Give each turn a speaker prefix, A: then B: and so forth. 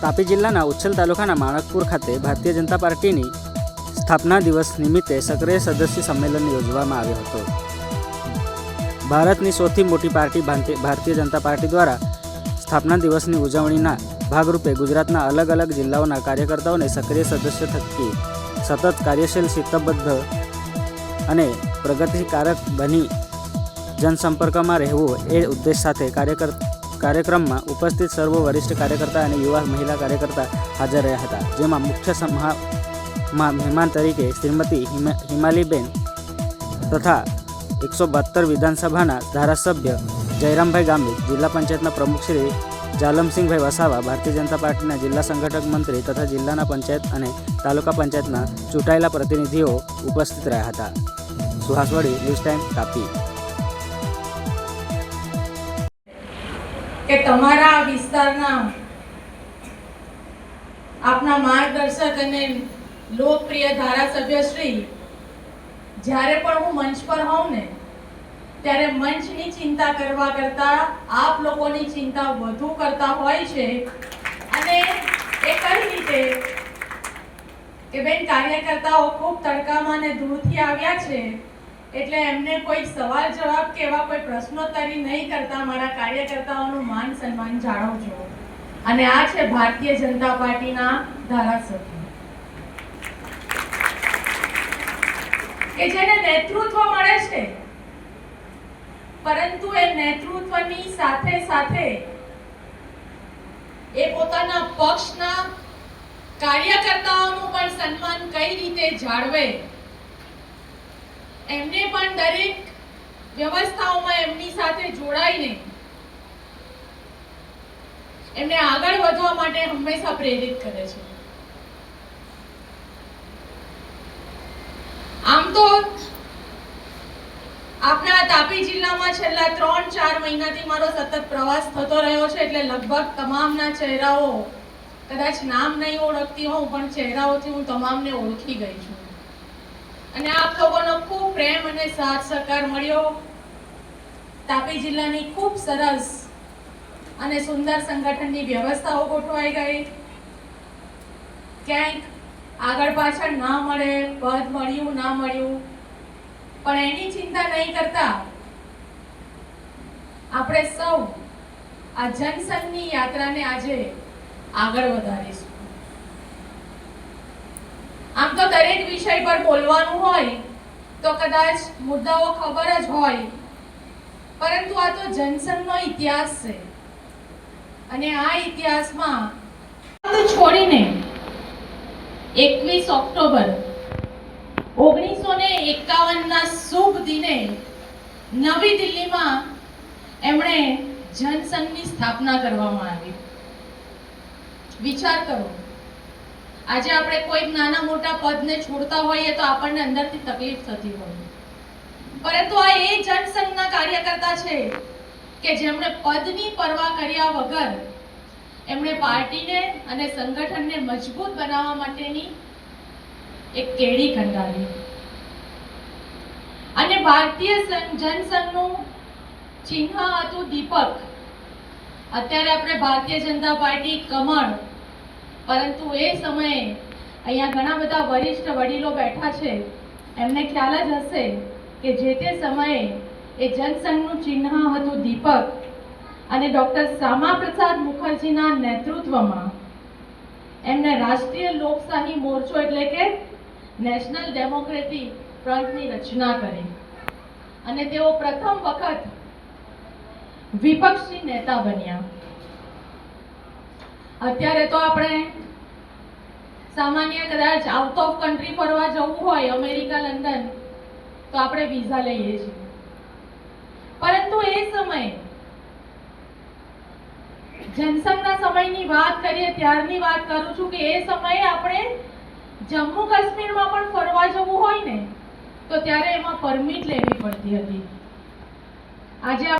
A: તાપી જિલ્લાના ઉચ્છલ તાલુકાના માણકપુર ખાતે ભારતીય જનતા પાર્ટીની સ્થાપના દિવસ નિમિત્તે સક્રિય સદસ્ય સંમેલન યોજવામાં આવ્યો હતો। ભારતની સૌથી મોટી પાર્ટી ભારતીય જનતા પાર્ટી દ્વારા સ્થાપના દિવસની ઉજવણીના ભાગરૂપે ગુજરાતના અલગ અલગ જિલ્લાઓના કાર્યકર્તાઓને સક્રિય સદસ્ય થકી સતત કાર્યશીલ શિસ્તબદ્ધ અને પ્રગતિકારક બની જનસંપર્કમાં રહેવું એ ઉદ્દેશ સાથે કાર્યક્રમમાં ઉપસ્થિત સર્વ વરિષ્ઠ કાર્યકર્તા અને યુવા મહિલા કાર્યકર્તા હાજર રહ્યા હતા, જેમાં મુખ્ય મહેમાન તરીકે શ્રીમતી હિમાલીબેન તથા 172 વિધાનસભાના ધારાસભ્ય જયરામભાઈ ગામિત, જિલ્લા પંચાયતના પ્રમુખ શ્રી જાલમસિંહભાઈ વસાવા, ભારતીય જનતા પાર્ટીના જિલ્લા સંગઠક મંત્રી તથા જિલ્લાના પંચાયત અને તાલુકા પંચાયતના ચૂંટાયેલા પ્રતિનિધિઓ ઉપસ્થિત રહ્યા હતા। સુહાસવાડી, ન્યૂઝ ટાઈમ, તાપી।
B: કે તમારા વિસ્તારના આપના માર્ગદર્શક અને લોકપ્રિય ધારાસભ્ય શ્રી જ્યારે પણ હું મંચ પર હોઉં ને ત્યારે મંચની ચિંતા કરવા કરતા આપ લોકોની ચિંતા વધુ કરતા હોય છે। અને એ કઈ રીતે કે બેન કાર્યકર્તાઓ ખૂબ તડકામાં ને દૂરથી આવ્યા છે એટલે એમને કોઈ સવાલ જવાબ કે એવા કોઈ પ્રશ્નોત્તરી નહીં કરતા મારા કાર્યકર્તાઓનું માન સન્માન જાળવજો। અને આ છે ભારતીય જનતા પાર્ટીના ધારાસભ્ય કે જેને નેતૃત્વ મળે છે, પરંતુ એ નેતૃત્વની સાથે સાથે એ પોતાના પક્ષના કાર્યકર્તાઓનું પણ સન્માન કઈ રીતે જાળવે, એમને પણ દરેક વ્યવસ્થાઓમાં એમની સાથે જોડાઈને એમને આગળ વધવા માટે હંમેશા પ્રેરિત કરે છે। આમ તો આપણા તાપી જિલ્લામાં છેલ્લા 3-4 મહિનાથી મારો સતત પ્રવાસ થતો રહ્યો છે, એટલે લગભગ તમામના ચહેરાઓ, કદાચ નામ નહીં ઓળખતી હોઉં પણ ચહેરાઓથી હું તમામને ઓળખી ગઈ છું। અને આપ લોકોનો ખૂબ પ્રેમ અને સાથ સહકાર મળ્યો। તાપી જિલ્લાની ખૂબ સરસ અને સુંદર સંગઠનની વ્યવસ્થાઓ ગોઠવાઈ ગઈ। ક્યાંક આગળ પાછળ ના મળે, પદ મળ્યું ના મળ્યું, પણ એની ચિંતા નહીં કરતા આપણે સૌ આ જનસંઘની યાત્રાને આજે આગળ વધારીશું। આમ તો દરેક વિષય પર બોલવાનું હોય તો કદાચ મુદ્દાઓ ખબર જ હોય, પરંતુ આ તો જનસંઘનો ઇતિહાસ છે અને આ ઇતિહાસમાં છોડીને 21 ઓક્ટોબર 1951ના શુભ દિને નવી દિલ્હીમાં એમણે જનસંઘની સ્થાપના કરવામાં આવી। વિચાર કરો, આજે આપણે કોઈ નાના મોટા પદને છોડતા હોઈએ તો આપણને અંદરથી તકલીફ થતી હોય, પરંતુ આ એ જનસંઘના કાર્યકર્તા છે કે જેમણે પદની પરવા કર્યા વગર એમણે પાર્ટીને અને સંગઠનને મજબૂત બનાવવા માટેની એક કેડી કંડારી। અને ભારતીય જનસંઘનું ચિહ્ન હતું દીપક। અત્યારે આપણે ભારતીય જનતા પાર્ટી કમળ, પરંતુ એ સમયે અહીંયા ઘણા બધા વરિષ્ઠ વડીલો બેઠા છે, એમને ખ્યાલ જ હશે કે જે તે સમયે એ જનસંઘનું ચિહ્ન હતું દીપક। અને ડોક્ટર શ્યામાપ્રસાદ મુખર્જીના નેતૃત્વમાં એમને રાષ્ટ્રીય લોકશાહી મોરચો એટલે કે નેશનલ ડેમોક્રેટિક ફ્રન્ટની રચના કરી અને તેઓ પ્રથમ વખત વિપક્ષી નેતા બન્યા। અત્યારે તો આપણે સામાન્ય કદાચ આઉટ ઓફ કન્ટ્રી ફરવા જવું હોય, અમેરિકા, લંડન, તો આપણે વિઝા લઈએ છીએ, પરંતુ એ સમયે જનસંઘના સમયની વાત કરીએ ત્યારની વાત કરું છું કે એ સમયે આપણે જમ્મુ કાશ્મીરમાં પણ ફરવા જવું હોય ને તો ત્યારે એમાં પરમિટ લેવી પડતી હતી। આજે